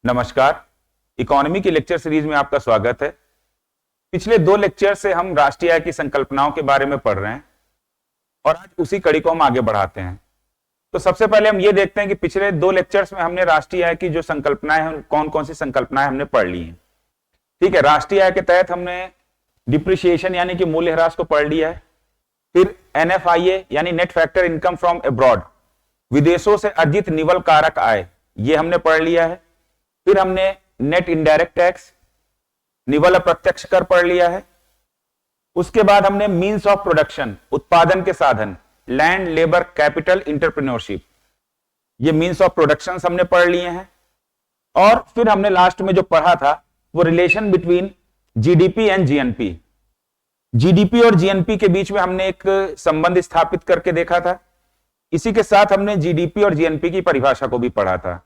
नमस्कार। इकोनॉमी की lecture series में आपका स्वागत है। पिछले 2 लेक्चर से हम राष्ट्रीय आय की संकल्पनाओं के बारे में पढ़ रहे हैं और आज उसी कड़ी को हम आगे बढ़ाते हैं। तो सबसे पहले हम ये देखते हैं कि पिछले 2 लेक्चर्स में हमने राष्ट्रीय आय की जो संकल्पनाएं हैं, कौन कौन सी संकल्पनाएं हमने पढ़ ली हैं। ठीक है, राष्ट्रीय आय के तहत हमने डिप्रिसिएशन यानी कि मूल्यह्रास को पढ़ लिया है। फिर NFIA यानी net factor income from abroad, विदेशों से अर्जित निवल कारक आय, ये हमने पढ़ लिया है। फिर हमने नेट इनडायरेक्ट टैक्स, निवल अप्रत्यक्ष कर पढ़ लिया है। उसके बाद हमने मीन्स ऑफ प्रोडक्शन, उत्पादन के साधन, लैंड, लेबर, कैपिटल, इंटरप्रेन्योरशिप, ये मीन्स ऑफ प्रोडक्शन हमने पढ़ लिए हैं। और फिर हमने लास्ट में जो पढ़ा था वो relation between GDP and GNP, GDP और जीएनपी के बीच में हमने एक संबंध स्थापित करके देखा था। इसी के साथ हमने जीडीपी और जीएनपी की परिभाषा को भी पढ़ा था।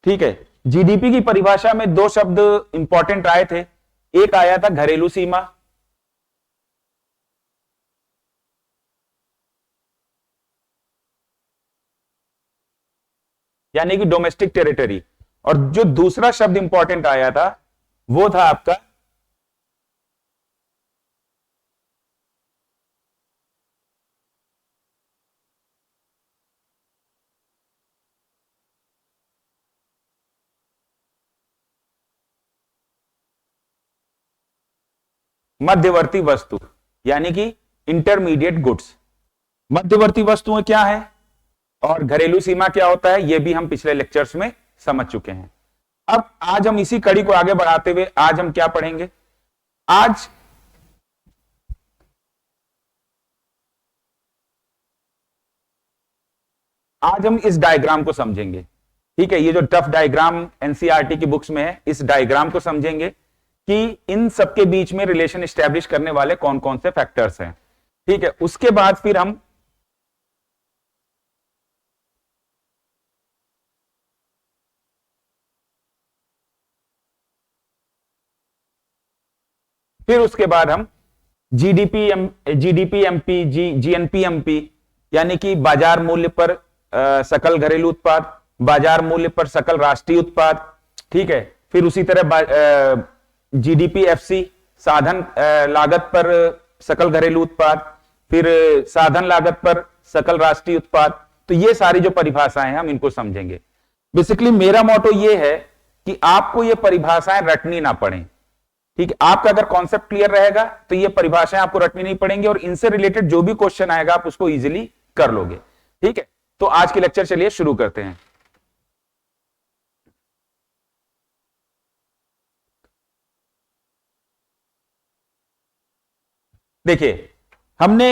ठीक है, जीडीपी की परिभाषा में 2 शब्द इंपॉर्टेंट आए थे। एक आया था घरेलू सीमा, यानी कि डोमेस्टिक टेरिटरी, और जो दूसरा शब्द इंपॉर्टेंट आया था वो था आपका मध्यवर्ती वस्तु, यानी कि इंटरमीडिएट गुड्स। मध्यवर्ती वस्तुएं क्या है और घरेलू सीमा क्या होता है, यह भी हम पिछले लेक्चर्स में समझ चुके हैं। अब आज हम इसी कड़ी को आगे बढ़ाते हुए आज हम क्या पढ़ेंगे, आज हम इस डायग्राम को समझेंगे। ठीक है, ये जो टफ डायग्राम एनसीईआरटी की बुक्स में है, इस डायग्राम को समझेंगे कि इन सबके बीच में रिलेशन एस्टैब्लिश करने वाले कौन कौन से फैक्टर्स हैं। ठीक है, उसके बाद फिर हम जीडीपी एमपी, जीएनपी एमपी, यानी कि बाजार मूल्य पर सकल घरेलू उत्पाद, बाजार मूल्य पर सकल राष्ट्रीय उत्पाद। ठीक है, फिर उसी तरह जीडीपी एफसी, साधन लागत पर सकल घरेलू उत्पाद, फिर साधन लागत पर सकल राष्ट्रीय उत्पाद। तो ये सारी जो परिभाषाएं हैं हम इनको समझेंगे। बेसिकली मेरा मोटो ये है कि आपको ये परिभाषाएं रटनी ना पड़े। ठीक है, आपका अगर कॉन्सेप्ट क्लियर रहेगा तो ये परिभाषाएं आपको रटनी नहीं पड़ेंगी और इनसे रिलेटेड जो भी क्वेश्चन आएगा आप उसको इजीली कर लोगे। ठीक है, तो आज की लेक्चर चलिए शुरू करते हैं। देखिए, हमने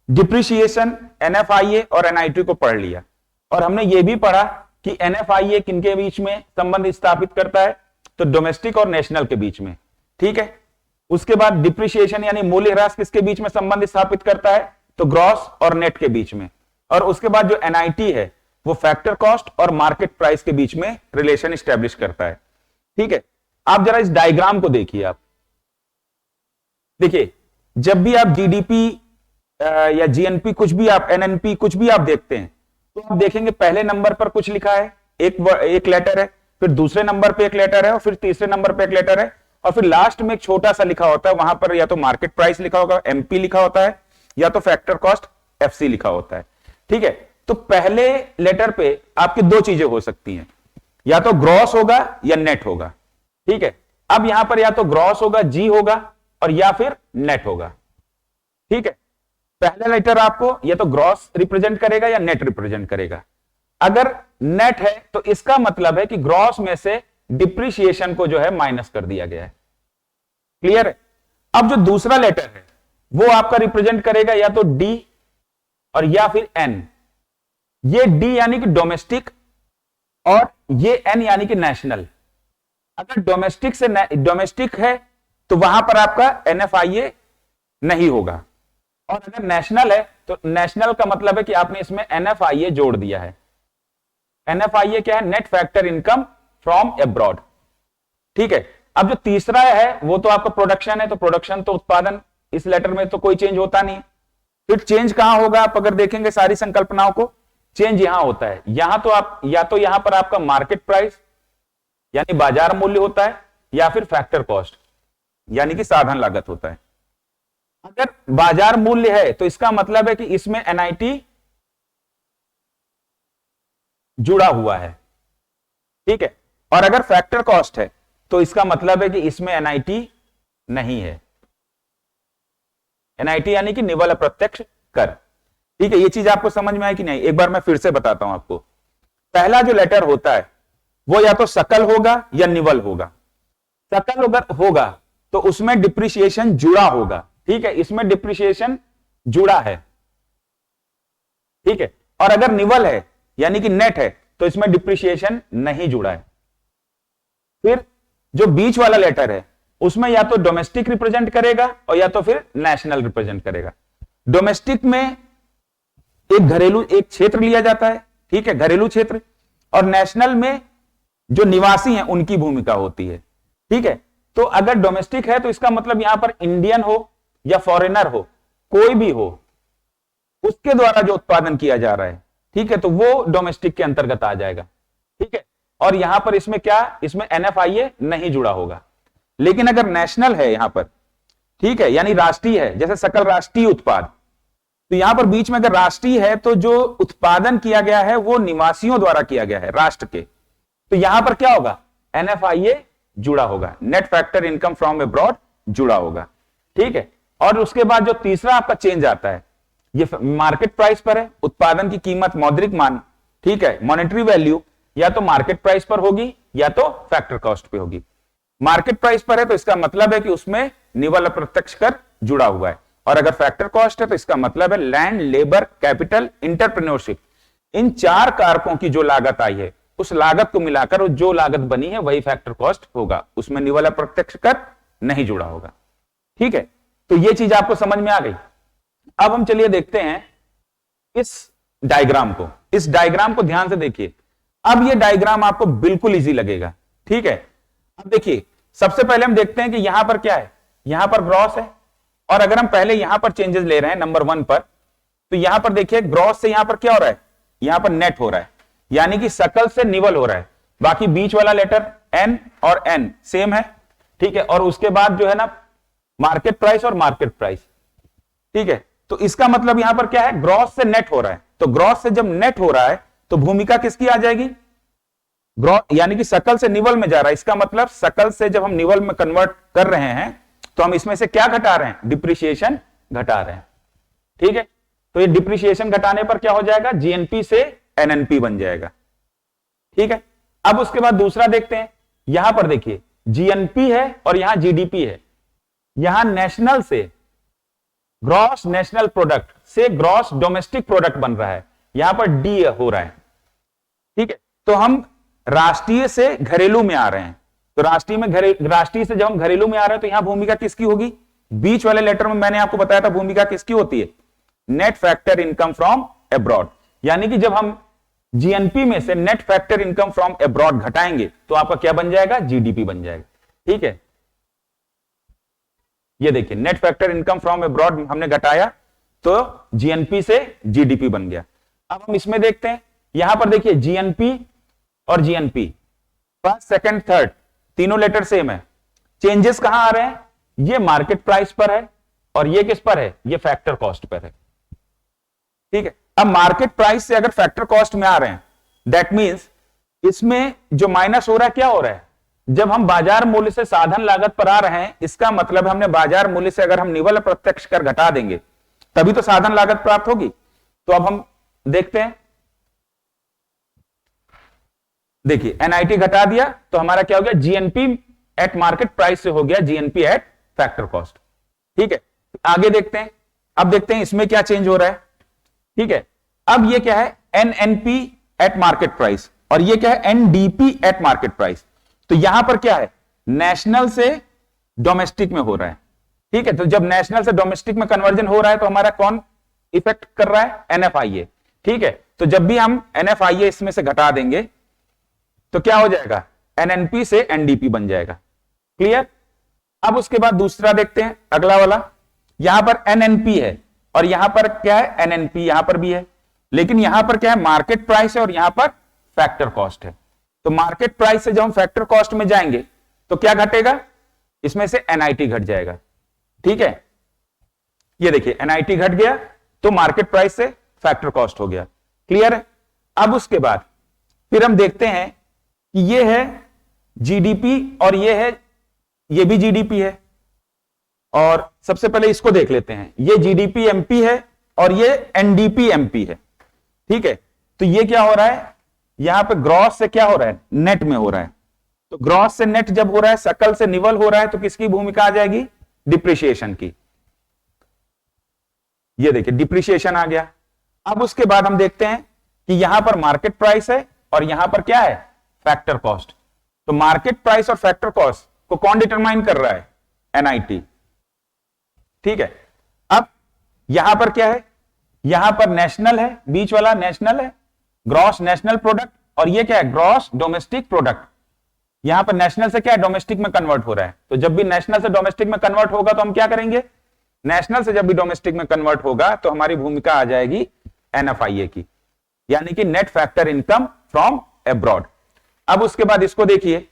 डिप्रिसिएशन, एनएफआईए और एनआईटी को पढ़ लिया और हमने यह भी पढ़ा कि एनएफआईए किनके बीच में संबंध स्थापित करता है, तो डोमेस्टिक और नेशनल के बीच में। ठीक है, उसके बाद डिप्रिसिएशन यानी मूल्यह्रास किसके बीच में संबंध स्थापित करता है, तो ग्रॉस और नेट के बीच में। और उसके बाद जो एनआईटी है वो फैक्टर कॉस्ट और मार्केट प्राइस के बीच में रिलेशन स्टैब्लिश करता है। ठीक है, आप जरा इस डायग्राम को देखिए। आप देखिए, जब भी आप जीडीपी या जीएनपी, कुछ भी आप एनएनपी, कुछ भी आप देखते हैं तो आप देखेंगे पहले नंबर पर कुछ लिखा है, एक लेटर है, फिर दूसरे नंबर पे एक लेटर है और फिर तीसरे नंबर पे एक लेटर है और फिर लास्ट में एक छोटा सा लिखा होता है। वहां पर या तो मार्केट प्राइस लिखा होगा, एमपी लिखा होता है, या तो फैक्टर कॉस्ट, एफसी लिखा होता है। ठीक है, तो पहले लेटर पे आपकी 2 चीजें हो सकती हैं, या तो ग्रॉस होगा या नेट होगा। ठीक है, अब यहां पर या तो ग्रॉस होगा, जी होगा, और या फिर नेट होगा। ठीक है, पहला लेटर आपको या तो ग्रॉस रिप्रेजेंट करेगा या नेट रिप्रेजेंट करेगा। अगर नेट है तो इसका मतलब है कि ग्रॉस में से डिप्रिसिएशन को जो है माइनस कर दिया गया है। क्लियर है? अब जो दूसरा लेटर है वो आपका रिप्रेजेंट करेगा या तो डी और या फिर एन। ये डी यानी कि डोमेस्टिक और ये एन यानी कि नेशनल। अगर डोमेस्टिक है तो वहां पर आपका एनएफआईए नहीं होगा, और अगर नेशनल है तो नेशनल का मतलब है कि आपने इसमें एनएफआईए जोड़ दिया है। एनएफआईए क्या है? Net factor income from abroad. ठीक है, अब जो तीसरा है वो तो आपका प्रोडक्शन है, तो प्रोडक्शन तो उत्पादन, इस लेटर में तो कोई चेंज होता नहीं। फिर चेंज कहां होगा? आप अगर देखेंगे सारी संकल्पनाओं को, चेंज यहां होता है। यहां तो आप या तो यहां पर आपका मार्केट प्राइस यानी बाजार मूल्य होता है, या फिर फैक्टर कॉस्ट यानी कि साधन लागत होता है। अगर बाजार मूल्य है तो इसका मतलब है कि इसमें एनआईटी जुड़ा हुआ है, ठीक है। और अगर फैक्टर कॉस्ट है तो इसका मतलब है कि इसमें एनआईटी नहीं है। एनआईटी यानी कि निवल अप्रत्यक्ष कर, ठीक है। ये चीज आपको समझ में आई कि नहीं? एक बार मैं फिर से बताता हूं आपको। पहला जो लेटर होता है वो या तो सकल होगा या निवल होगा। सकल अगर होगा तो उसमें डिप्रिसिएशन जुड़ा होगा, ठीक है, इसमें डिप्रिसिएशन जुड़ा है, ठीक है। और अगर निवल है यानी कि नेट है तो इसमें डिप्रिसिएशन नहीं जुड़ा है। फिर जो बीच वाला लेटर है उसमें या तो डोमेस्टिक रिप्रेजेंट करेगा और या तो फिर नेशनल रिप्रेजेंट करेगा। डोमेस्टिक में एक क्षेत्र लिया जाता है, ठीक है, घरेलू क्षेत्र, और नेशनल में जो निवासी हैं उनकी भूमिका होती है, ठीक है। तो अगर डोमेस्टिक है तो इसका मतलब यहां पर इंडियन हो या फॉरेनर हो, कोई भी हो, उसके द्वारा जो उत्पादन किया जा रहा है, ठीक है, तो वो डोमेस्टिक के अंतर्गत आ जाएगा, ठीक है। और यहां पर इसमें क्या, इसमें एनएफआईए नहीं जुड़ा होगा। लेकिन अगर नेशनल है यहां पर, ठीक है, यानी राष्ट्रीय है, जैसे सकल राष्ट्रीय उत्पाद, तो यहां पर बीच में अगर राष्ट्रीय है तो जो उत्पादन किया गया है वो निवासियों द्वारा किया गया है, राष्ट्र के, तो यहां पर क्या होगा, एनएफआईए जुड़ा होगा, net factor income from abroad जुड़ा होगा, ठीक है। और उसके बाद जो तीसरा आपका चेंज आता है, ये मार्केट प्राइस पर है, उत्पादन की कीमत, मौद्रिक मान, ठीक है, मॉनेटरी वैल्यू या तो मार्केट प्राइस पर होगी या तो फैक्टर कॉस्ट पे होगी। मार्केट प्राइस पर है तो इसका मतलब है कि उसमें निवल अप्रत्यक्ष कर जुड़ा हुआ है, और अगर फैक्टर कॉस्ट है तो इसका मतलब है लैंड, लेबर, कैपिटल, इंटरप्रेन्योरशिप, इन चार कारकों की जो लागत आई है उस लागत को मिलाकर जो लागत बनी है वही फैक्टर कॉस्ट होगा, उसमें निवल अप्रत्यक्ष कर नहीं जुड़ा होगा, ठीक है। तो ये चीज आपको समझ में आ गई। अब हम चलिए देखते हैं इस डायग्राम को। इस डायग्राम को ध्यान से देखिए। अब ये डायग्राम आपको बिल्कुल इजी लगेगा, ठीक है। अब देखिए, सबसे पहले हम देखते हैं कि यहां पर क्या है, यहां पर ग्रॉस है, और अगर हम पहले यहां पर चेंजेस ले रहे हैं नंबर 1 पर, तो यहां पर देखिए ग्रॉस से यहां पर क्या हो रहा है, यहां पर नेट हो रहा है, यानी कि सकल से निवल हो रहा है। बाकी बीच वाला लेटर एन और एन सेम है, ठीक है। और उसके बाद जो है ना मार्केट प्राइस और मार्केट प्राइस, ठीक है। तो इसका मतलब यहां पर क्या है, ग्रॉस से नेट हो रहा है, तो ग्रॉस से जब नेट हो रहा है तो भूमिका किसकी आ जाएगी, ग्रॉस, यानी कि सकल से निवल में जा रहा है। इसका मतलब सकल से जब हम निवल में कन्वर्ट कर रहे हैं तो हम इसमें से क्या घटा रहे हैं, डिप्रिसिएशन घटा रहे हैं, ठीक है। तो ये डिप्रिसिएशन घटाने पर क्या हो जाएगा, जीएनपी से एनएनपी बन जाएगा, ठीक है। अब उसके बाद दूसरा देखते हैं, यहां पर देखिए जीएनपी है और यहां जीडीपी है। यहां नेशनल से ग्रॉस नेशनल प्रोडक्ट से ग्रॉस डोमेस्टिक प्रोडक्ट बन रहा है, यहां पर डी हो रहा है, ठीक है। तो हम राष्ट्रीय से घरेलू में आ रहे हैं, तो राष्ट्रीय से जब हम घरेलू में आ रहे हैं तो यहां भूमिका किसकी होगी, बीच वाले लेटर में मैंने आपको बताया था भूमिका किसकी होती है, net factor income from abroad. यानी कि जब हम जीएनपी में से net factor income from abroad घटाएंगे तो आपका क्या बन जाएगा, जीडीपी बन जाएगा, ठीक है। ये देखिए net factor income from abroad हमने घटाया तो जीएनपी से जीडीपी बन गया। अब हम इसमें देखते हैं, यहां पर देखिए जीएनपी और जीएनपी, फर्स्ट, सेकंड, थर्ड, तीनों लेटर सेम है। चेंजेस कहां आ रहे हैं, ये मार्केट प्राइस पर है और ये किस पर है, ये फैक्टर कॉस्ट पर है, ठीक है। अब मार्केट प्राइस से अगर फैक्टर कॉस्ट में आ रहे हैं, दैट मींस इसमें जो माइनस हो रहा है क्या हो रहा है, जब हम बाजार मूल्य से साधन लागत पर आ रहे हैं, इसका मतलब हमने बाजार मूल्य से अगर हम निवल प्रत्यक्ष कर घटा देंगे तभी तो साधन लागत प्राप्त होगी। तो अब हम देखते हैं, देखिए एनआईटी घटा दिया तो हमारा क्या हो गया, जीएनपी एट मार्केट प्राइस से हो गया जीएनपी एट फैक्टर कॉस्ट, ठीक है। आगे देखते हैं, अब देखते हैं इसमें क्या चेंज हो रहा है, ठीक है। अब ये क्या है, एनएनपी एट मार्केट प्राइस, और ये क्या है, एनडीपी एट मार्केट प्राइस। तो यहां पर क्या है, नेशनल से डोमेस्टिक में हो रहा है, ठीक है। तो जब नेशनल से डोमेस्टिक में कन्वर्जन हो रहा है तो हमारा कौन इफेक्ट कर रहा है, एनएफआईए, ठीक है। तो जब भी हम एनएफआईए इसमें से घटा देंगे तो क्या हो जाएगा, एनएनपी से एनडीपी बन जाएगा, क्लियर। अब उसके बाद दूसरा देखते हैं, अगला वाला, यहां पर एनएनपी है और यहां पर क्या है, एनएनपी यहां पर भी है, लेकिन यहां पर क्या है, मार्केट प्राइस है और यहां पर फैक्टर कॉस्ट है, तो मार्केट प्राइस से जब हम फैक्टर कॉस्ट में जाएंगे तो क्या घटेगा, इसमें से एनआईटी घट जाएगा। ठीक है, ये देखिए एनआईटी घट गया तो मार्केट प्राइस से फैक्टर कॉस्ट हो गया। क्लियर है। अब उसके बाद फिर हम देखते हैं कि ये है जीडीपी और ये भी जीडीपी है। और सबसे पहले इसको देख लेते हैं, ये जीडीपी एमपी है और ये एनडीपी एमपी है। ठीक है, तो ये क्या हो रहा है, यहां पे ग्रॉस से क्या हो रहा है, नेट में हो रहा है। तो ग्रॉस से नेट जब हो रहा है, सकल से निवल हो रहा है, तो किसकी भूमिका आ जाएगी, डिप्रिसिएशन की। ये देखिए डिप्रिसिएशन आ गया। अब उसके बाद हम देखते हैं कि यहां पर मार्केट प्राइस है और यहां पर क्या है, फैक्टर कॉस्ट। तो मार्केट प्राइस और फैक्टर कॉस्ट को कौन डिटरमाइन कर रहा है, एनआईटी। ठीक है, अब यहां पर क्या है, यहां पर नेशनल है, बीच वाला नेशनल है, ग्रॉस नेशनल प्रोडक्ट, और ये क्या है, ग्रॉस डोमेस्टिक प्रोडक्ट। यहां पर नेशनल से क्या है, डोमेस्टिक में कन्वर्ट हो रहा है। तो जब भी नेशनल से डोमेस्टिक में कन्वर्ट होगा तो हम क्या करेंगे, नेशनल से जब भी डोमेस्टिक में कन्वर्ट होगा तो हमारी भूमिका आ जाएगी एनएफआईए की, यानी कि net factor income from abroad. अब उसके बाद इसको देखिए,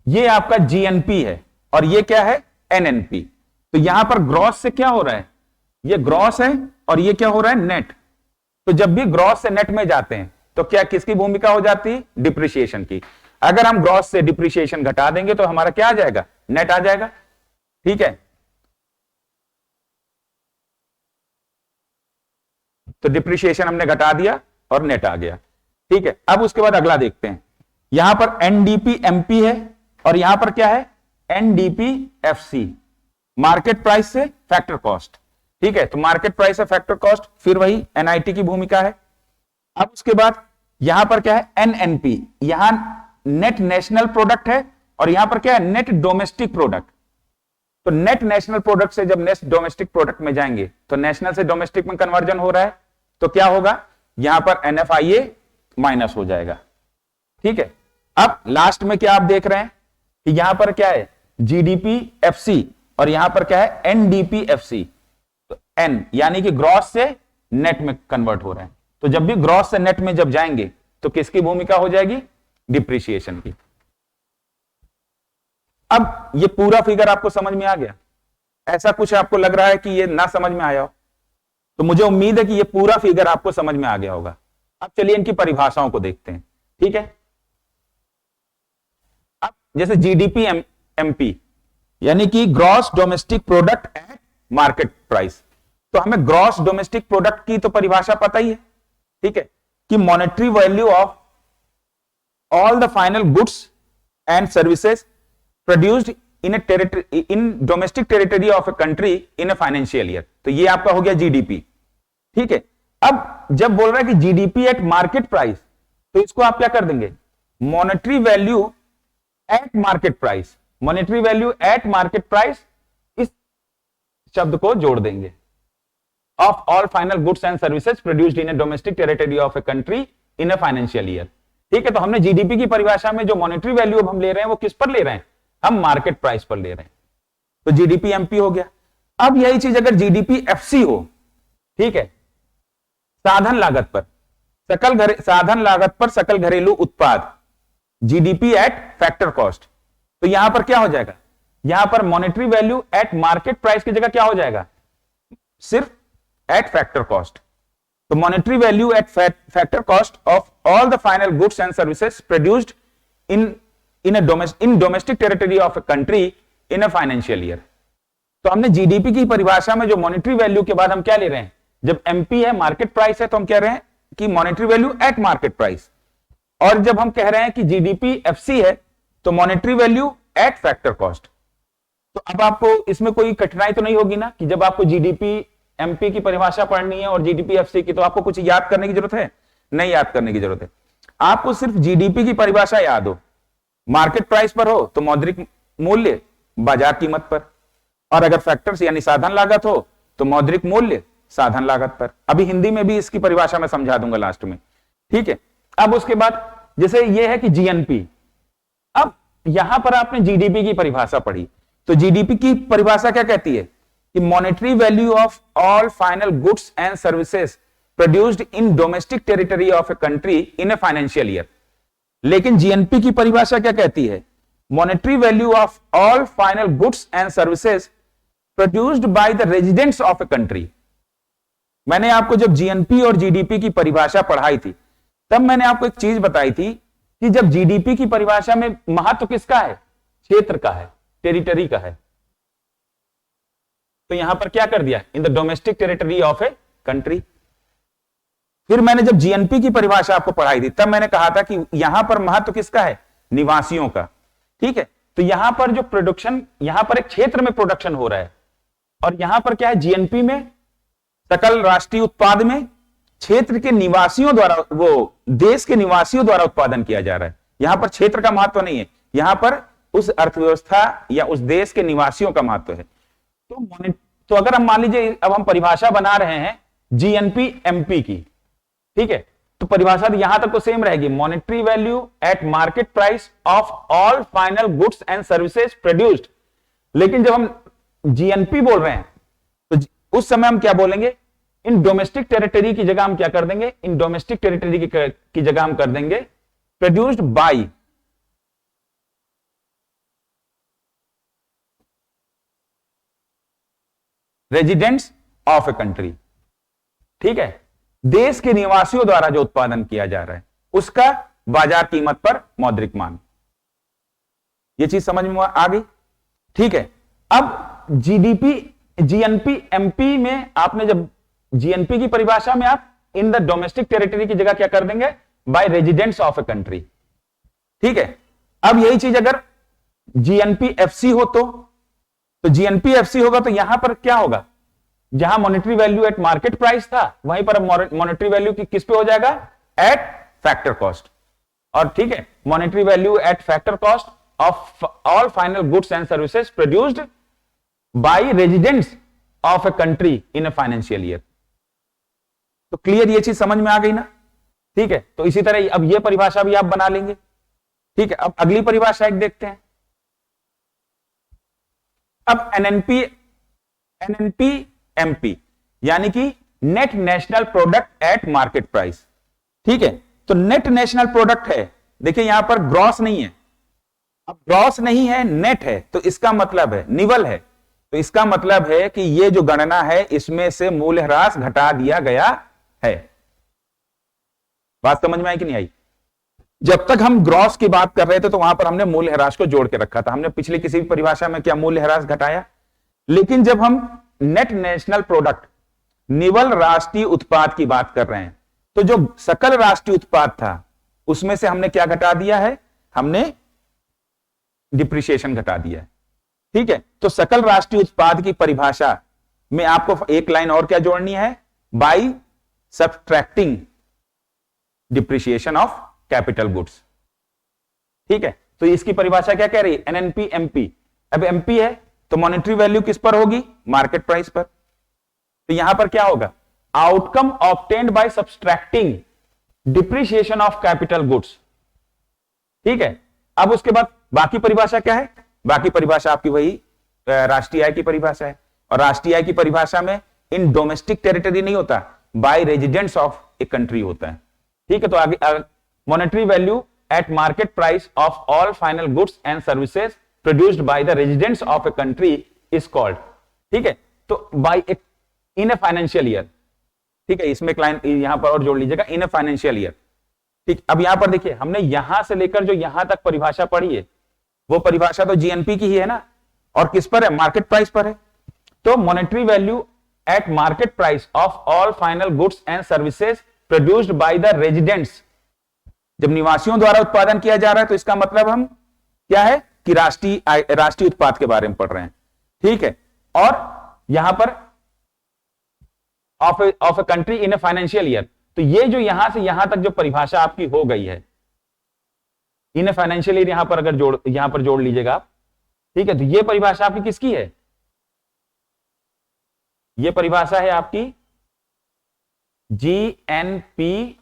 ये आपका जीएनपी है और ये क्या है, एनएनपी। तो यहां पर ग्रॉस से क्या हो रहा है, ये ग्रॉस है और ये क्या हो रहा है, नेट। तो जब भी ग्रॉस से नेट में जाते हैं तो क्या किसकी भूमिका हो जाती है, डिप्रिसिएशन की। अगर हम ग्रॉस से डिप्रिसिएशन घटा देंगे तो हमारा क्या आ जाएगा, नेट आ जाएगा। ठीक है, तो डिप्रिसिएशन हमने घटा दिया और नेट आ गया। ठीक है, अब उसके बाद अगला देखते हैं, यहां पर एनडीपी एमपी है और यहां पर क्या है, एनडीपी एफसी, मार्केट प्राइस से फैक्टर कॉस्ट। ठीक है, तो मार्केट प्राइस से फैक्टर कॉस्ट, फिर वही एनआईटी की भूमिका है। अब उसके बाद यहां पर क्या है, एनएनपी, यहां नेट नेशनल प्रोडक्ट है और यहां पर क्या है, नेट डोमेस्टिक प्रोडक्ट। तो नेट नेशनल प्रोडक्ट से जब नेट डोमेस्टिक प्रोडक्ट में जाएंगे तो नेशनल से डोमेस्टिक में कन्वर्जन हो रहा है, तो क्या होगा, यहां पर एनएफआईए माइनस हो जाएगा। ठीक है, अब लास्ट में क्या आप देख रहे हैं कि यहां पर क्या है, जीडीपी एफसी और यहां पर क्या है, एनडीपी एफसी। तो एन यानी कि ग्रॉस से नेट में कन्वर्ट हो रहे हैं। तो जब भी ग्रॉस से नेट में जब जाएंगे तो किसकी भूमिका हो जाएगी, डिप्रिसिएशन की। अब ये पूरा फिगर आपको समझ में आ गया, ऐसा कुछ आपको लग रहा है कि ये ना समझ में आया हो, तो मुझे उम्मीद है कि ये पूरा फिगर आपको समझ में आ गया होगा। अब चलिए इनकी परिभाषाओं को देखते हैं। ठीक है, अब जैसे जीडीपी एमपी यानी कि gross domestic product at market price, तो हमें ग्रॉस डोमेस्टिक प्रोडक्ट की तो परिभाषा पता ही है। ठीक है, कि monetary value of all the final goods and services produced in domestic territory of a country in a financial year. तो ये आपका हो गया जीडीपी। ठीक है, अब जब बोल रहा है कि जीडीपी एट मार्केट प्राइस, तो इसको आप क्या कर देंगे, monetary value at market price, monetary value at market price, इस शब्द को जोड़ देंगे, of all final goods and services produced in A domestic territory of a country in a financial year. ठीक है, तो हमने जीडीपी की परिभाषा में जो मॉनेटरी वैल्यू अब हम ले रहे हैं वो किस पर ले रहे हैं, हम मार्केट प्राइस पर ले रहे हैं। तो जीडीपी एमपी हो गया। अब यही चीज अगर जीडीपी एफसी हो, ठीक है, साधन लागत पर साधन लागत पर सकल घरेलू उत्पाद, जीडीपी एट फैक्टर कॉस्ट, तो यहां पर क्या हो जाएगा, यहां पर monetary value at market price की जगह क्या हो जाएगा, सिर्फ एट फैक्टर कॉस्ट। तो monetary value at factor cost of all the final goods and services produced in domestic territory of a country in a financial year. तो हमने GDP की परिभाषा में जो मॉनेटरी वैल्यू के बाद हम क्या ले रहे हैं, जब एमपी है मार्केट प्राइस है तो हम कह रहे हैं कि monetary value at market price, और जब हम कह रहे हैं कि जीडीपी एफसी है तो monetary value at factor cost. तो अब आपको इसमें कोई कठिनाई तो नहीं होगी ना कि जब आपको जीडीपी एमपी की परिभाषा पढ़नी है और जीडीपी एफसी की, तो आपको कुछ याद करने की जरूरत है, नहीं याद करने की जरूरत है। आपको सिर्फ जीडीपी की परिभाषा याद हो, मार्केट प्राइस पर हो तो मौद्रिक मूल्य बाजार कीमत पर, और अगर फैक्टर्स यानी साधन लागत हो तो मौद्रिक मूल्य साधन लागत पर। अभी हिंदी में भी इसकी परिभाषा मैं समझा दूंगा लास्ट में। ठीक है, अब उसके बाद जैसे ये है कि जीएनपी, अब यहां पर आपने जीडीपी की परिभाषा पढ़ी, तो जीडीपी की परिभाषा क्या कहती है कि monetary value of all final goods and services produced in domestic territory of a country in a financial year. लेकिन जीएनपी की परिभाषा क्या कहती है? Monetary value of all final goods and services produced by the residents of a country. मैंने आपको जब GNP और जीडीपी की परिभाषा पढ़ाई थी, तब मैंने आपको एक चीज बताई थी कि जब जीडीपी की परिभाषा में महत्व किसका है? क्षेत्र का है, टेरिटरी का है। तो यहां पर क्या कर दिया? In the domestic territory of a country. फिर मैंने जब जीएनपी की परिभाषा आपको पढ़ाई थी, तब मैंने कहा था कि यहां पर महत्व किसका है? निवासियों का। ठीक है, तो यहां पर जो प्रोडक्शन, यहां पर एक क्षेत्र में प्रोडक्शन हो रहा है, और यहां पर क्या है? जीएनपी में, सकल राष्ट्रीय उत्पाद में, क्षेत्र के निवासियों द्वारा, वो देश के निवासियों द्वारा उत्पादन किया जा रहा है। यहां पर क्षेत्र का महत्व नहीं है, यहां पर उस अर्थव्यवस्था या उस देश के निवासियों का महत्व है। तो अगर हम मान लीजिए अब हम परिभाषा बना रहे हैं जीएनपी एमपी की, ठीक है, तो परिभाषा यहां तक तो सेम रहेगी, monetary value at market price of all final goods and services produced. लेकिन जब हम जीएनपी बोल रहे हैं तो उस समय हम क्या बोलेंगे? इन डोमेस्टिक टेरिटरी की जगह हम क्या कर देंगे? इन डोमेस्टिक टेरिटरी की जगह हम कर देंगे produced by residents of a country. ठीक है, देश के निवासियों द्वारा जो उत्पादन किया जा रहा है उसका बाजार कीमत पर मौद्रिक मान। यह चीज समझ में आ गई? ठीक है, अब जीडीपी, जीएनपी एमपी में आपने जब जीएनपी की परिभाषा में आप इन द डोमेस्टिक टेरिटरी की जगह क्या कर देंगे? By residents of a country. ठीक है, अब यही चीज अगर जीएनपी एफसी हो तो जीएनपी एफसी होगा तो यहां पर क्या होगा? जहां monetary value at market price था, वहीं पर मॉनेटरी वैल्यू किस पे हो जाएगा? Eight factor cost. और ठीक है, monetary value at factor cost of all final goods and services produced bye residents of a country in a financial year. तो क्लियर, ये चीज समझ में आ गई ना? ठीक है, तो इसी तरह अब ये परिभाषा भी आप बना लेंगे। ठीक है, अब अगली परिभाषा एक देखते हैं। अब एनएनपी एमपी यानी कि net national product at market price. ठीक है, तो नेट नेशनल प्रोडक्ट है, देखिए यहां पर ग्रॉस नहीं है। अब ग्रॉस नहीं है, नेट है, तो इसका मतलब है निवल है, तो इसका मतलब है कि ये जो गणना है इसमें से मूल्यह्रास घटा दिया गया है। बात समझ में आई कि नहीं आई? जब तक हम ग्रॉस की बात कर रहे थे तो वहां पर हमने मूल्यह्रास को जोड़ के रखा था। हमने पिछली किसी भी परिभाषा में क्या मूल्यह्रास घटाया? लेकिन जब हम नेट नेशनल प्रोडक्ट, निवल राष्ट्रीय उत्पाद की बात कर रहे हैं, तो जो सकल राष्ट्रीय उत्पाद था उसमें से हमने क्या घटा दिया है? हमने डिप्रिसिएशन घटा दिया है। ठीक है, तो सकल राष्ट्रीय उत्पाद की परिभाषा में आपको एक लाइन और क्या जोड़नी है? By subtracting depreciation of capital goods. ठीक है, तो इसकी परिभाषा क्या कह रही है? NNP MP. अब एमपी है तो मॉनेटरी वैल्यू किस पर होगी? मार्केट प्राइस पर। तो यहां पर क्या होगा? Outcome obtained by subtracting depreciation of capital goods. ठीक है, अब उसके बाद बाकी परिभाषा क्या है? बाकी परिभाषा आपकी वही राष्ट्रीय आय की परिभाषा है, और राष्ट्रीय आय की परिभाषा में इन डोमेस्टिक टेरिटरी नहीं होता, by residents of a country होता है। ठीक है, तो आगे monetary value at market price of all final goods and services produced by the residents of a country is called. ठीक है, तो by in a financial year. ठीक है, इसमें क्लाइंट यहां पर और जोड़ लीजिएगा, इन ए फाइनेंशियल ईयर। ठीक, अब यहां पर देखिए हमने यहां से लेकर जो यहां तक परिभाषा पढ़ी है वो परिभाषा तो जीएनपी की ही है ना, और किस पर है? मार्केट प्राइस पर है। तो monetary value at market price of all final goods and services produced by the residents, जब निवासियों द्वारा उत्पादन किया जा रहा है तो इसका मतलब हम क्या है कि राष्ट्रीय उत्पाद के बारे में पढ़ रहे हैं। ठीक है, और यहां पर of a country in a financial year, तो ये जो यहां से यहां तक जो परिभाषा आपकी हो गई है इन ए फाइनेंशियल ईयर, यहां पर जोड़ लीजिएगा आप। ठीक है, तो ये परिभाषा आपकी किसकी है? ये परिभाषा है आपकी जीएनपी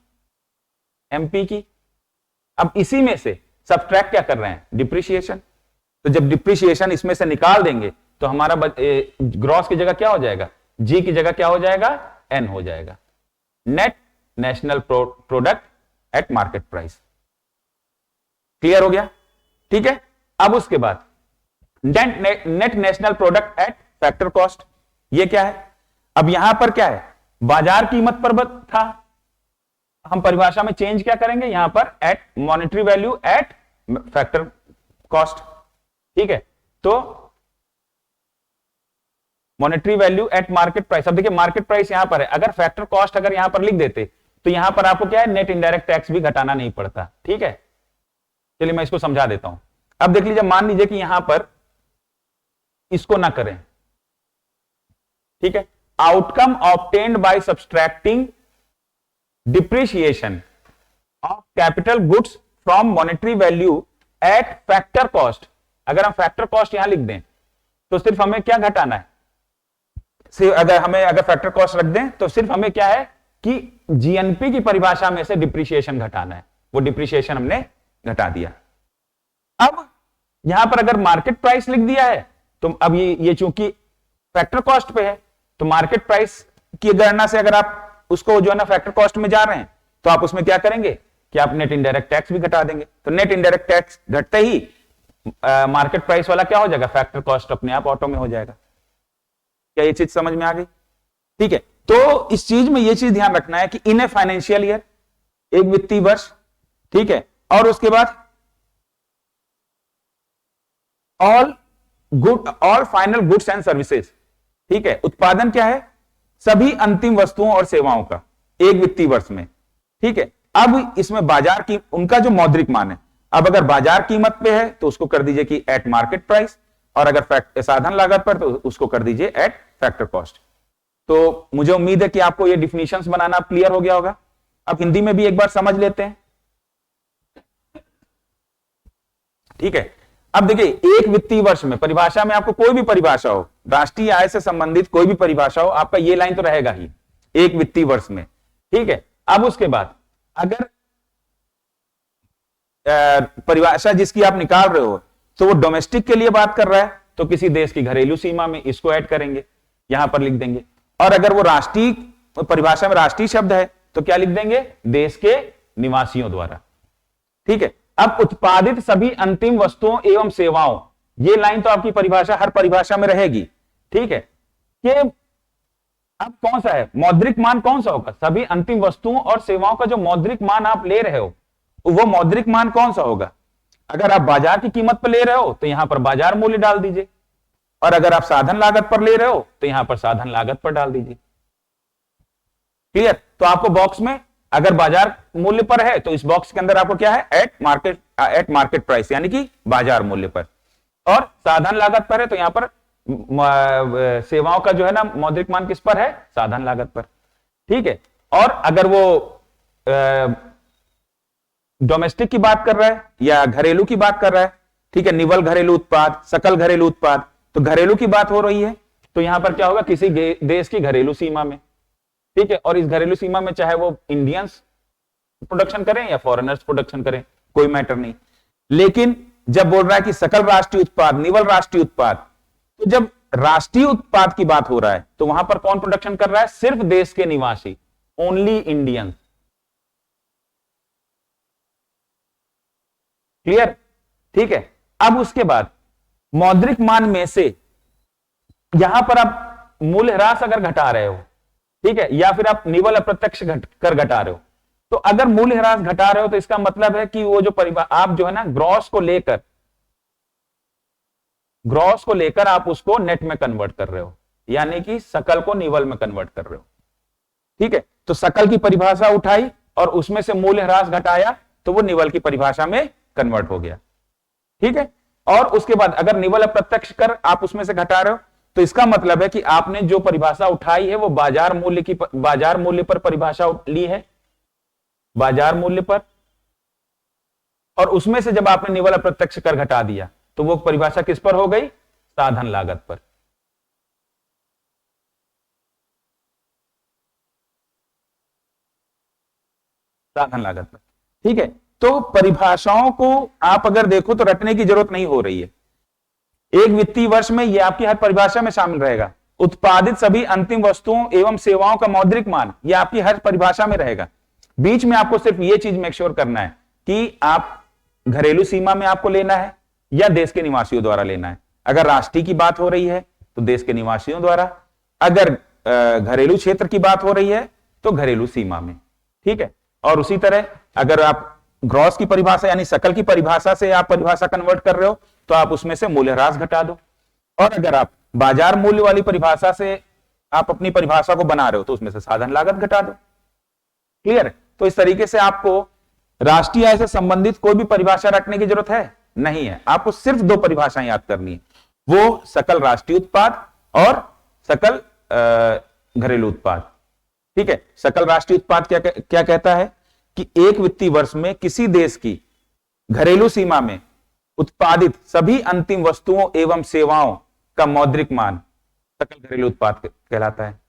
एमपी की। अब इसी में से सब्ट्रैक्ट क्या कर रहे हैं? डिप्रिसिएशन। तो जब डिप्रिसिएशन इसमें से निकाल देंगे तो हमारा ग्रॉस की जगह क्या हो जाएगा? जी की जगह क्या हो जाएगा? एन हो जाएगा, net national product at market price. Clear हो गया? ठीक है। अब उसके बाद net national product at factor cost, ये क्या है? अब यहां पर क्या है, बाजार कीमत पर था, हम परिभाषा में चेंज क्या करेंगे, यहां पर at monetary value at factor cost. ठीक है, तो monetary value at market price. अब देखिए मार्केट प्राइस यहां पर है, अगर फैक्टर कॉस्ट अगर यहां पर लिख देते तो यहां पर आपको क्या है, नेट इनडायरेक्ट टैक्स भी घटाना नहीं पड़ता। ठीक है, चलिए मैं इसको समझा देता हूं। अब देख लीजिए, मान लीजिए कि यहां पर इसको ना करें, ठीक है, outcome obtained by subtracting depreciation of capital goods from monetary value at factor cost. अगर हम फैक्टर कॉस्ट यहां लिख दें तो सिर्फ हमें क्या घटाना है, अगर फैक्टर कॉस्ट रख दें तो सिर्फ हमें क्या है कि जीएनपी की परिभाषा में से डिप्रिसिएशन घटाना है, वो डिप्रिसिएशन हमने घटा दिया। अब यहां पर अगर मार्केट प्राइस लिख दिया है तो अब ये चूंकि फैक्टर कॉस्ट पे है तो मार्केट प्राइस की गणना से अगर आप उसको जो है ना फैक्टर कॉस्ट में जा रहे हैं तो आप उसमें क्या करेंगे कि आप नेट इनडायरेक्ट टैक्स भी घटा देंगे। तो नेट इनडायरेक्ट टैक्स घटते ही मार्केट प्राइस वाला क्या हो जाएगा, फैक्टर कॉस्ट अपने आप ऑटो में हो जाएगा। क्या ये चीज समझ में आ गई? ठीक है, तो इस चीज में ये चीज ध्यान रखना है कि इन ए फाइनेंशियल ईयर, एक वित्तीय वर्ष, ठीक है, और उसके बाद all final goods and services. ठीक है, उत्पादन क्या है, सभी अंतिम वस्तुओं और सेवाओं का एक वित्तीय वर्ष में। ठीक है, अब इसमें बाजार की उनका जो मौद्रिक मान है, अब अगर बाजार कीमत पे है तो उसको कर दीजिए कि एट मार्केट प्राइस, और अगर साधन लागत पर तो उसको कर दीजिए एट फैक्टर कॉस्ट। तो मुझे उम्मीद है कि आपको ये डिफिनीशंस बनाना क्लियर हो गया होगा। अब हिंदी में भी एक बार समझ लेते हैं। ठीक है, अब देखिए एक वित्तीय वर्ष में परिभाषा में आपको कोई भी परिभाषा हो, राष्ट्रीय आय से संबंधित कोई भी परिभाषा हो, आपका ये लाइन तो रहेगा ही एक वित्तीय वर्ष में। ठीक है, अब उसके बाद अगर परिभाषा जिसकी आप निकाल रहे हो तो वो डोमेस्टिक के लिए बात कर रहा है तो किसी देश की घरेलू सीमा में इसको ऐड करेंगे, यहां पर लिख देंगे। और अगर वो राष्ट्रीय परिभाषा में राष्ट्रीय शब्द है तो क्या लिख देंगे, देश के निवासियों द्वारा। ठीक है, अब उत्पादित सभी अंतिम वस्तुओं एवं सेवाओं, ये लाइन तो आपकी परिभाषा हर परिभाषा में रहेगी। ठीक है, कि अब कौन सा है मौद्रिक मान, कौन सा होगा, सभी अंतिम वस्तुओं और सेवाओं का जो मौद्रिक मान आप ले रहे हो वो मौद्रिक मान कौन सा होगा। अगर आप बाजार की कीमत पर ले रहे हो तो यहां पर बाजार मूल्य डाल दीजिए, और अगर आप साधन लागत पर ले रहे हो तो यहां पर साधन लागत पर डाल दीजिए। क्लियर? तो आपको बॉक्स में अगर बाजार मूल्य पर है तो इस बॉक्स के अंदर आपको क्या है, एट मार्केट प्राइस यानी कि बाजार मूल्य पर, और साधन लागत पर है तो यहां पर सेवाओं का जो है ना मौद्रिक मान किस पर है, साधन लागत पर। ठीक है, और अगर वो डोमेस्टिक की बात कर रहा है या घरेलू की बात कर रहा है, ठीक है, निवल घरेलू उत्पाद, सकल घरेलू उत्पाद, तो घरेलू की बात हो रही है तो यहां पर क्या होगा, किसी देश की घरेलू सीमा में। ठीक है, और इस घरेलू सीमा में चाहे वो इंडियंस प्रोडक्शन करें या फॉरेनर्स प्रोडक्शन करें, कोई मैटर नहीं। लेकिन जब बोल रहा है कि सकल राष्ट्रीय उत्पाद, निवल राष्ट्रीय उत्पाद, तो जब राष्ट्रीय उत्पाद की बात हो रहा है तो वहां पर कौन प्रोडक्शन कर रहा है, सिर्फ देश के निवासी, ओनली इंडियंस। क्लियर? ठीक है, अब उसके बाद मौद्रिक मान में से यहां पर आप मूल्य ह्रास अगर घटा रहे हो, ठीक है, या फिर आप निवल अप्रत्यक्ष कर घटा रहे हो, तो अगर मूल्य ह्रास घटा रहे हो तो इसका मतलब है कि वो जो आप जो है ना ग्रॉस को लेकर आप उसको नेट में कन्वर्ट कर रहे हो, यानी कि सकल को निवल में कन्वर्ट कर रहे हो। ठीक है, तो सकल की परिभाषा उठाई और उसमें से मूल्य ह्रास घटाया तो वो निवल की परिभाषा में कन्वर्ट हो गया। ठीक है, और उसके बाद अगर निवल अप्रत्यक्ष कर आप उसमें से घटा रहे हो तो इसका मतलब है कि आपने जो परिभाषा उठाई है वो बाजार मूल्य पर परिभाषा ली है, बाजार मूल्य पर, और उसमें से जब आपने निवल अप्रत्यक्ष कर घटा दिया तो वो परिभाषा किस पर हो गई, साधन लागत पर। साधन लागत पर। ठीक है, तो परिभाषाओं को आप अगर देखो तो रटने की जरूरत नहीं हो रही है। एक वित्तीय वर्ष में यह आपकी हर परिभाषा में शामिल रहेगा। उत्पादित सभी अंतिम वस्तुओं एवं सेवाओं का मौद्रिक मान यह आपकी हर परिभाषा में रहेगा। बीच में आपको सिर्फ यह चीज मेक श्योर करना है कि आप घरेलू सीमा में आपको लेना है या देश के निवासियों द्वारा लेना है। अगर राष्ट्रीय की बात हो रही है तो देश के निवासियों द्वारा, अगर घरेलू क्षेत्र की बात हो रही है तो घरेलू सीमा में। ठीक है, और उसी तरह अगर आप ग्रॉस की परिभाषा यानी सकल की परिभाषा से आप परिभाषा कन्वर्ट कर रहे हो तो आप उसमें से मूल्यह्रास घटा दो, और अगर आप बाजार मूल्य वाली परिभाषा से आप अपनी परिभाषा को बना रहे हो तो उसमें से साधन लागत घटा दो। क्लियर? तो इस तरीके से आपको राष्ट्रीय आय से संबंधित कोई भी परिभाषा रखने की जरूरत है नहीं है, आपको सिर्फ दो परिभाषाएं याद करनी है, वो सकल राष्ट्रीय उत्पाद और सकल घरेलू उत्पाद। ठीक है, सकल राष्ट्रीय उत्पाद क्या कहता है कि एक वित्तीय वर्ष में किसी देश की घरेलू सीमा में उत्पादित सभी अंतिम वस्तुओं एवं सेवाओं का मौद्रिक मान सकल घरेलू उत्पाद कहलाता है।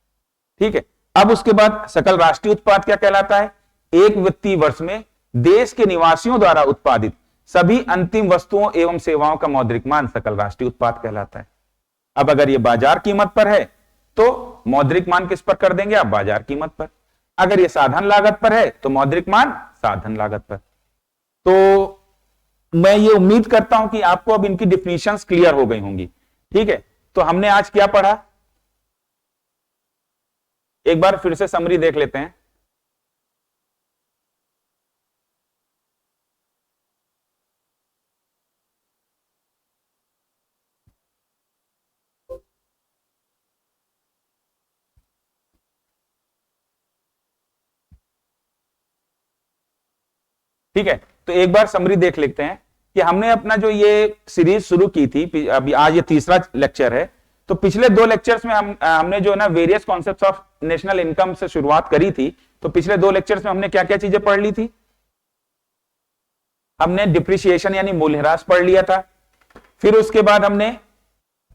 ठीक है, अब उसके बाद सकल राष्ट्रीय उत्पाद क्या कहलाता है? एक वित्तीय वर्ष में देश के निवासियों द्वारा उत्पादित सभी अंतिम वस्तुओं एवं सेवाओं का मौद्रिक मान सकल राष्ट्रीय उत्पाद कहलाता है। अब अगर ये बाजार कीमत पर है तो मौद्रिक मान किस पर कर देंगे आप? बाजार कीमत पर। अगर ये साधन लागत पर है तो मौद्रिक मान साधन लागत पर। तो मैं ये उम्मीद करता हूं कि आपको अब इनकी डिफिनीशंस क्लियर हो गई होंगी। ठीक है, तो हमने आज क्या पढ़ा, एक बार फिर से समरी देख लेते हैं। ठीक है, तो एक बार समरी देख लेते हैं कि हमने अपना जो ये सीरीज शुरू की थी, अभी आज ये तीसरा लेक्चर है, तो पिछले दो लेक्चर्स में हमने जो है ना various concepts of national income से शुरुआत करी थी। तो पिछले दो लेक्चर्स में हमने क्या क्या चीजें पढ़ ली थी? हमने डिप्रिसिएशन यानी मूल्यह्रास पढ़ लिया था, फिर उसके बाद हमने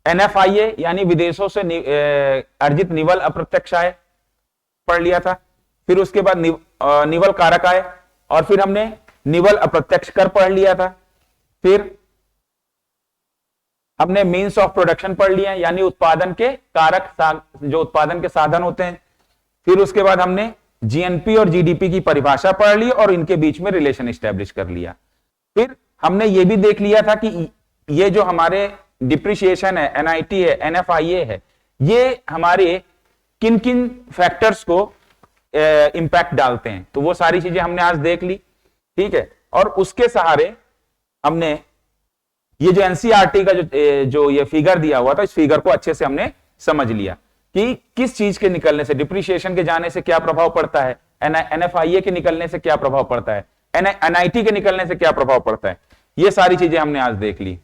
NFIA यानी विदेशों से अर्जित निवल अप्रत्यक्ष आय पढ़ लिया था, फिर उसके बाद निवल कारक आय, और फिर हमने निवल अप्रत्यक्ष कर पढ़ लिया था, फिर हमने मीन्स ऑफ प्रोडक्शन पढ़ लिया यानी उत्पादन के कारक जो उत्पादन के साधन होते हैं, फिर उसके बाद हमने GNP और GDP की परिभाषा पढ़ ली और इनके बीच में रिलेशन एस्टेब्लिश कर लिया। फिर हमने ये भी देख लिया था कि ये जो हमारे डिप्रिसिएशन है, NIT है, NFIA है, ये हमारे किन किन फैक्टर्स को इंपैक्ट डालते हैं, तो वो सारी चीजें हमने आज देख ली। ठीक है, और उसके सहारे हमने ये जो NCERT का जो ये फिगर दिया हुआ था, इस फिगर को अच्छे से हमने समझ लिया कि किस चीज के निकलने से, डिप्रिसिएशन के जाने से क्या प्रभाव पड़ता है, NFIA के निकलने से क्या प्रभाव पड़ता है, NIT के निकलने से क्या प्रभाव पड़ता है, ये सारी चीजें हमने आज देख ली।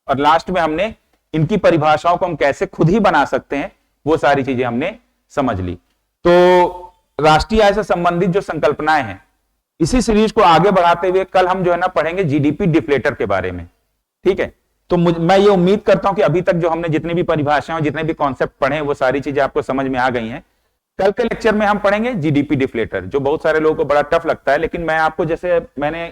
और लास्ट में हमने इनकी परिभाषाओं को हम कैसे खुद ही बना सकते हैं, वो सारी चीजें हमने समझ ली। तो राष्ट्रीय आय से संबंधित जो संकल्पनाएं हैं, इसी सीरीज को आगे बढ़ाते हुए कल हम जो है ना पढ़ेंगे GDP डिफ्लेटर के बारे में। ठीक है, तो मैं ये उम्मीद करता हूं कि अभी तक जो हमने जितनी भी परिभाषाएं, जितने भी कॉन्सेप्ट पढ़े हैं, वो सारी चीजें आपको समझ में आ गई हैं। कल के लेक्चर में हम पढ़ेंगे GDP डिफ्लेटर, जो बहुत सारे लोगों को बड़ा टफ लगता है, लेकिन मैं आपको जैसे मैंने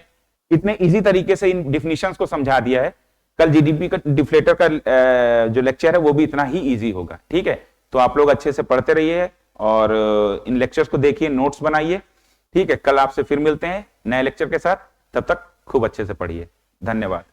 इतने इजी तरीके से इन डिफिनीशंस को समझा दिया है, कल GDP का डिफ्लेटर का जो लेक्चर है वो भी इतना ही इजी होगा। ठीक है, तो आप लोग अच्छे से पढ़ते रहिए और इन लेक्चर्स को देखिए, नोट्स बनाइए। ठीक है, कल आपसे फिर मिलते हैं नए लेक्चर के साथ, तब तक खूब अच्छे से पढ़िए। धन्यवाद।